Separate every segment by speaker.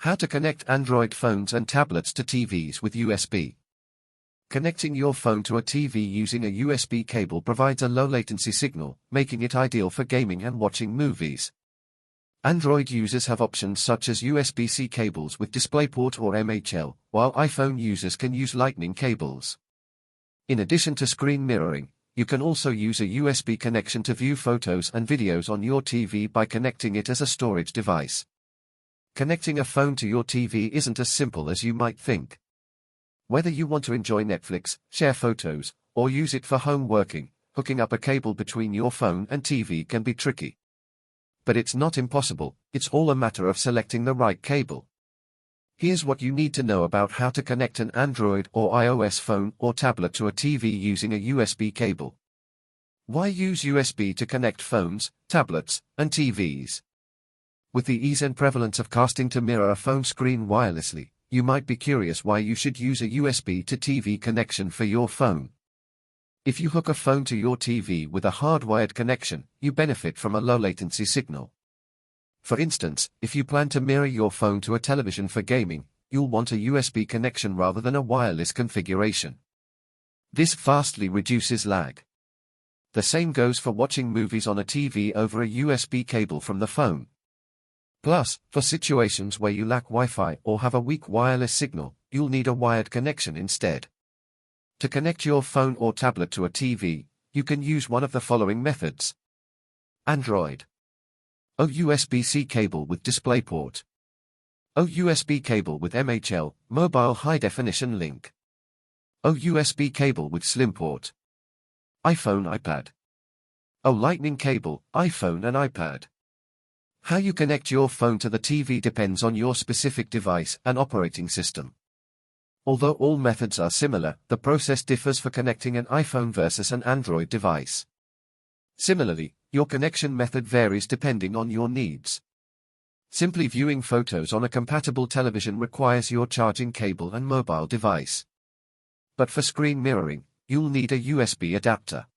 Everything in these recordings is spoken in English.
Speaker 1: How to connect Android phones and tablets to TVs with USB. Connecting your phone to a TV using a USB cable provides a low-latency signal, making it ideal for gaming and watching movies. Android users have options such as USB-C cables with DisplayPort or MHL, while iPhone users can use Lightning cables. In addition to screen mirroring, you can also use a USB connection to view photos and videos on your TV by connecting it as a storage device. Connecting a phone to your TV isn't as simple as you might think. Whether you want to enjoy Netflix, share photos, or use it for home working, hooking up a cable between your phone and TV can be tricky. But it's not impossible, it's all a matter of selecting the right cable. Here's what you need to know about how to connect an Android or iOS phone or tablet to a TV using a USB cable. Why use USB to connect phones, tablets, and TVs? With the ease and prevalence of casting to mirror a phone screen wirelessly, you might be curious why you should use a USB to TV connection for your phone. If you hook a phone to your TV with a hardwired connection, you benefit from a low-latency signal. For instance, if you plan to mirror your phone to a television for gaming, you'll want a USB connection rather than a wireless configuration. This vastly reduces lag. The same goes for watching movies on a TV over a USB cable from the phone. Plus, for situations where you lack Wi-Fi or have a weak wireless signal, you'll need a wired connection instead. To connect your phone or tablet to a TV, you can use one of the following methods. Android. A USB-C cable with DisplayPort. A USB cable with MHL, Mobile High Definition Link. A USB cable with SlimPort. iPhone iPad. A Lightning cable, iPhone and iPad. How you connect your phone to the TV depends on your specific device and operating system. Although all methods are similar, the process differs for connecting an iPhone versus an Android device. Similarly, your connection method varies depending on your needs. Simply viewing photos on a compatible television requires your charging cable and mobile device. But for screen mirroring, you'll need a USB adapter.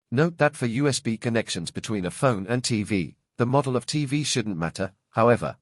Speaker 1: Note that for USB connections between a phone and TV, the model of TV shouldn't matter, however.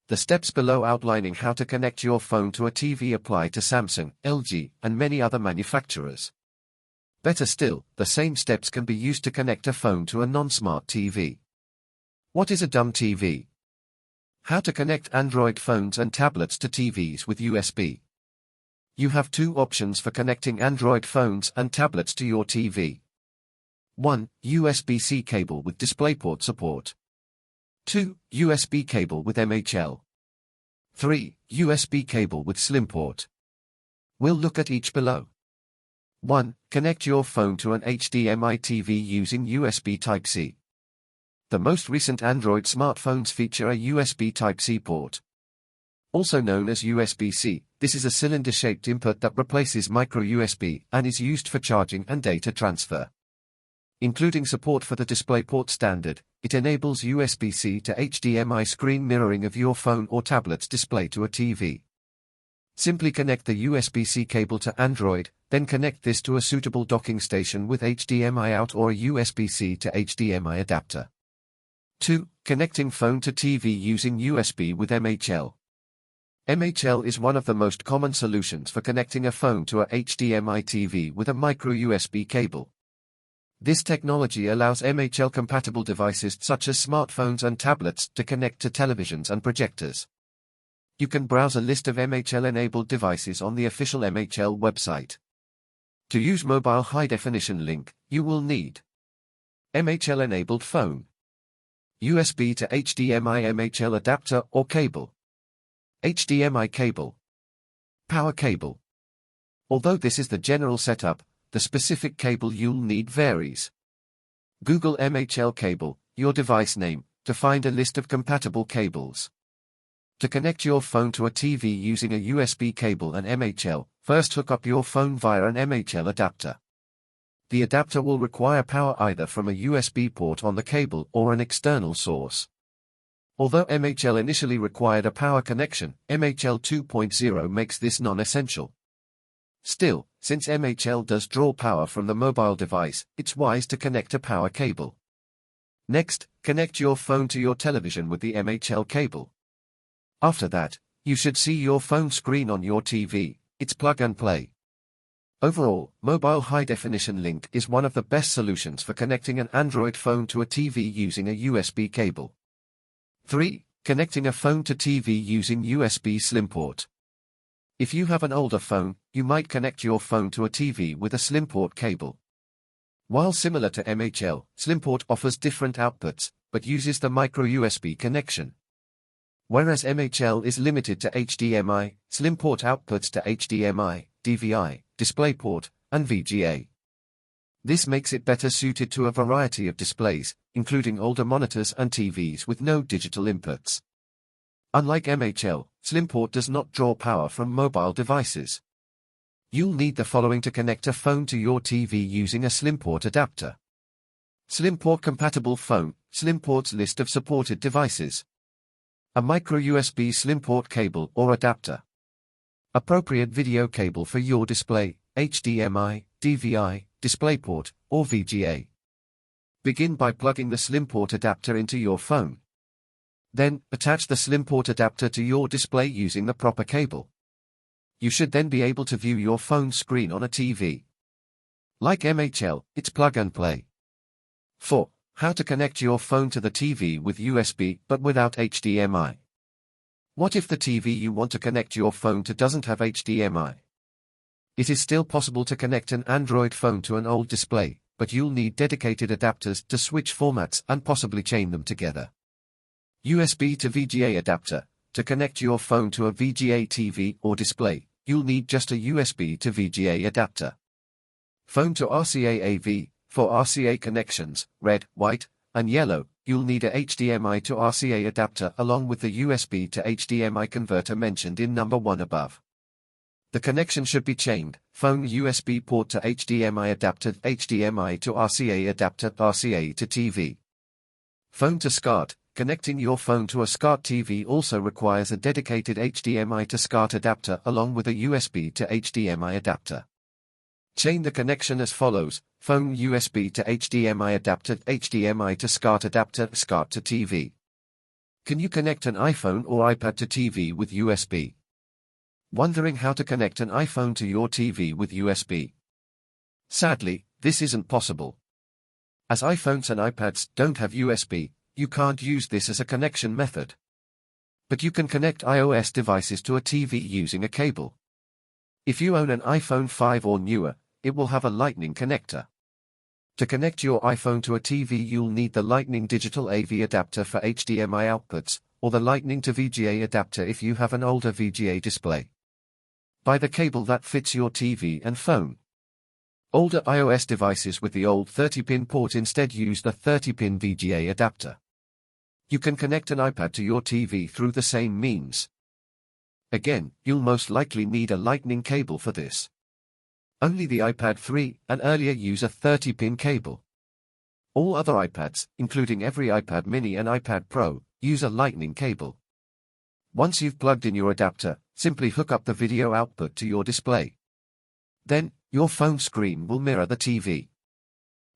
Speaker 1: The steps below outlining how to connect your phone to a TV apply to Samsung, LG, and many other manufacturers. Better still, the same steps can be used to connect a phone to a non-smart TV. What is a dumb TV? How to connect Android phones and tablets to TVs with USB. You have two options for connecting Android phones and tablets to your TV. 1. USB-C cable with DisplayPort support. 2. USB cable with MHL. 3. USB cable with SlimPort. We'll look at each below. 1. Connect your phone to an HDMI TV using USB Type-C. The most recent Android smartphones feature a USB Type-C port. Also known as USB-C, this is a cylinder-shaped input that replaces micro-USB and is used for charging and data transfer. Including support for the DisplayPort standard, it enables USB-C to HDMI screen mirroring of your phone or tablet's display to a TV. Simply connect the USB-C cable to Android, then connect this to a suitable docking station with HDMI out or a USB-C to HDMI adapter. 2. Connecting phone to TV using USB with MHL. MHL is one of the most common solutions for connecting a phone to a HDMI TV with a micro-USB cable. This technology allows MHL-compatible devices such as smartphones and tablets to connect to televisions and projectors. You can browse a list of MHL-enabled devices on the official MHL website. To use Mobile High Definition Link, you will need MHL-enabled phone, USB to HDMI MHL adapter or cable, HDMI cable, power cable. Although this is the general setup, the specific cable you'll need varies. Google MHL cable, your device name, to find a list of compatible cables. To connect your phone to a TV using a USB cable and MHL, first hook up your phone via an MHL adapter. The adapter will require power either from a USB port on the cable or an external source. Although MHL initially required a power connection, MHL 2.0 makes this non-essential. Still, since MHL does draw power from the mobile device, it's wise to connect a power cable. Next, connect your phone to your television with the MHL cable. After that, you should see your phone screen on your TV. It's plug and play. Overall, mobile high-definition link is one of the best solutions for connecting an Android phone to a TV using a USB cable. 3. Connecting a phone to TV using USB Slim port. If you have an older phone, you might connect your phone to a TV with a Slim port cable. While similar to MHL, Slim port offers different outputs, but uses the micro USB connection. Whereas MHL is limited to HDMI, Slim port outputs to HDMI, DVI, DisplayPort, and VGA. This makes it better suited to a variety of displays, including older monitors and TVs with no digital inputs. Unlike MHL, SlimPort does not draw power from mobile devices. You'll need the following to connect a phone to your TV using a SlimPort adapter. SlimPort compatible phone, SlimPort's list of supported devices. A micro USB SlimPort cable or adapter. Appropriate video cable for your display, HDMI, DVI, DisplayPort, or VGA. Begin by plugging the SlimPort adapter into your phone. Then, attach the SlimPort adapter to your display using the proper cable. You should then be able to view your phone screen on a TV. Like MHL, it's plug and play. 4. How to connect your phone to the TV with USB but without HDMI. What if the TV you want to connect your phone to doesn't have HDMI? It is still possible to connect an Android phone to an old display, but you'll need dedicated adapters to switch formats and possibly chain them together. USB to VGA adapter. To connect your phone to a VGA TV or display, you'll need just a USB to VGA adapter. Phone to RCA AV. For RCA connections, red, white, and yellow, you'll need a HDMI to RCA adapter along with the USB to HDMI converter mentioned in number 1 above. The connection should be chained, phone USB port to HDMI adapter, HDMI to RCA adapter, RCA to TV. Phone to SCART. Connecting your phone to a SCART TV also requires a dedicated HDMI to SCART adapter along with a USB to HDMI adapter. Chain the connection as follows: phone USB to HDMI adapter, HDMI to SCART adapter, SCART to TV. Can you connect an iPhone or iPad to TV with USB? Wondering how to connect an iPhone to your TV with USB? Sadly, this isn't possible. As iPhones and iPads don't have USB, you can't use this as a connection method. But you can connect iOS devices to a TV using a cable. If you own an iPhone 5 or newer, it will have a Lightning connector. To connect your iPhone to a TV, you'll need the Lightning digital AV adapter for HDMI outputs, or the Lightning to VGA adapter if you have an older VGA display. Buy the cable that fits your TV and phone. Older iOS devices with the old 30-pin port instead use the 30-pin VGA adapter. You can connect an iPad to your TV through the same means. Again, you'll most likely need a Lightning cable for this. Only the iPad 3 and earlier use a 30-pin cable. All other iPads, including every iPad mini and iPad Pro, use a Lightning cable. Once you've plugged in your adapter, simply hook up the video output to your display. Then, your phone screen will mirror the TV.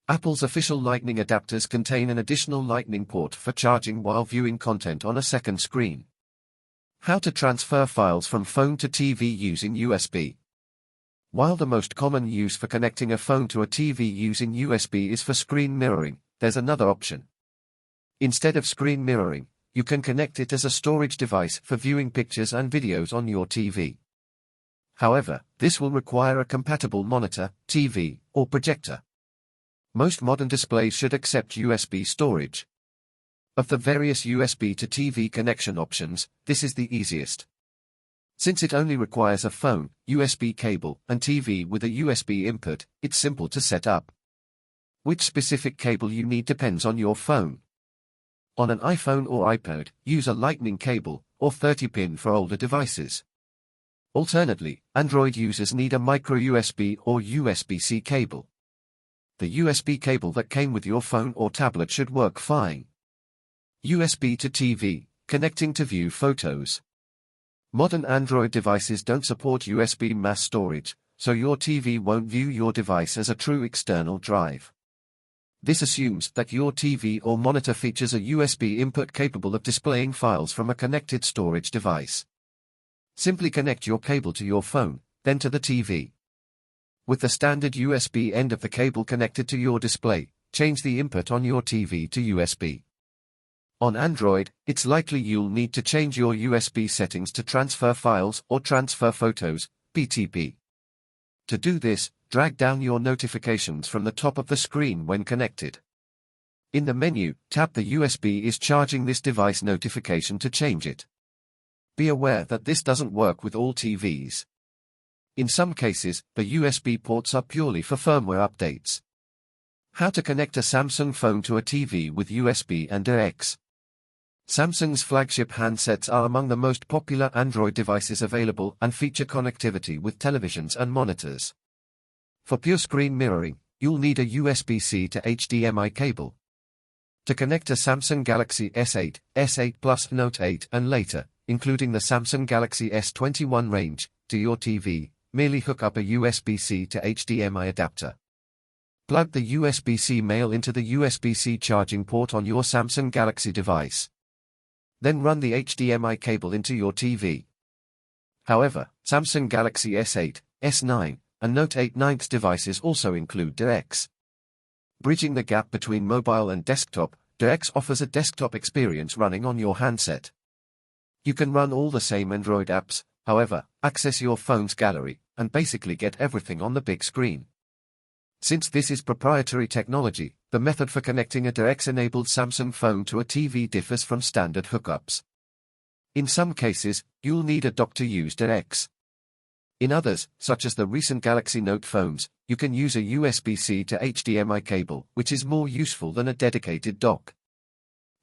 Speaker 1: Apple's official Lightning adapters contain an additional Lightning port for charging while viewing content on a second screen. How to transfer files from phone to TV using USB. While the most common use for connecting a phone to a TV using USB is for screen mirroring, there's another option. Instead of screen mirroring, you can connect it as a storage device for viewing pictures and videos on your TV. However, this will require a compatible monitor, TV, or projector. Most modern displays should accept USB storage. Of the various USB to TV connection options, this is the easiest. Since it only requires a phone, USB cable, and TV with a USB input, it's simple to set up. Which specific cable you need depends on your phone. On an iPhone or iPad, use a Lightning cable, or 30-pin for older devices. Alternately, Android users need a micro USB or USB-C cable. The USB cable that came with your phone or tablet should work fine. USB to TV, connecting to view photos. Modern Android devices don't support USB mass storage, so your TV won't view your device as a true external drive. This assumes that your TV or monitor features a USB input capable of displaying files from a connected storage device. Simply connect your cable to your phone, then to the TV. With the standard USB end of the cable connected to your display, change the input on your TV to USB. On Android, it's likely you'll need to change your USB settings to transfer files or transfer photos, PTP. To do this, drag down your notifications from the top of the screen when connected. In the menu, tap the USB is charging this device notification to change it. Be aware that this doesn't work with all TVs. In some cases, the USB ports are purely for firmware updates. How to connect a Samsung phone to a TV with USB and DirectX. Samsung's flagship handsets are among the most popular Android devices available and feature connectivity with televisions and monitors. For pure screen mirroring, you'll need a USB-C to HDMI cable. To connect a Samsung Galaxy S8, S8 Plus, Note 8 and later, including the Samsung Galaxy S21 range, to your TV, merely hook up a USB-C to HDMI adapter. Plug the USB-C male into the USB-C charging port on your Samsung Galaxy device. Then run the HDMI cable into your TV. However, Samsung Galaxy S8, S9, and Note 8 9th devices also include DirectX. Bridging the gap between mobile and desktop, DirectX offers a desktop experience running on your handset. You can run all the same Android apps, however, access your phone's gallery, and basically get everything on the big screen. Since this is proprietary technology, the method for connecting a DirectX-enabled Samsung phone to a TV differs from standard hookups. In some cases, you'll need a dock to use DirectX. In others, such as the recent Galaxy Note phones, you can use a USB-C to HDMI cable, which is more useful than a dedicated dock.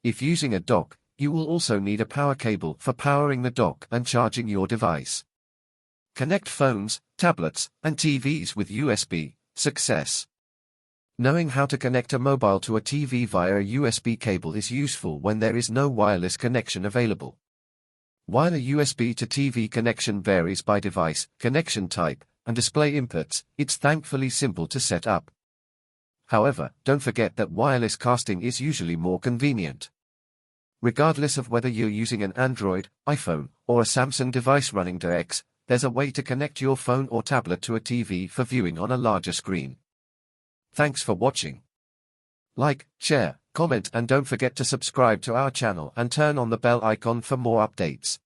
Speaker 1: If using a dock, you will also need a power cable for powering the dock and charging your device. Connect phones, tablets, and TVs with USB. Success. Knowing how to connect a mobile to a TV via a USB cable is useful when there is no wireless connection available. While a USB to TV connection varies by device, connection type, and display inputs, it's thankfully simple to set up. However, don't forget that wireless casting is usually more convenient. Regardless of whether you're using an Android, iPhone, or a Samsung device running DirectX, there's a way to connect your phone or tablet to a TV for viewing on a larger screen. Thanks for watching. Like, share, comment and don't forget to subscribe to our channel and turn on the bell icon for more updates.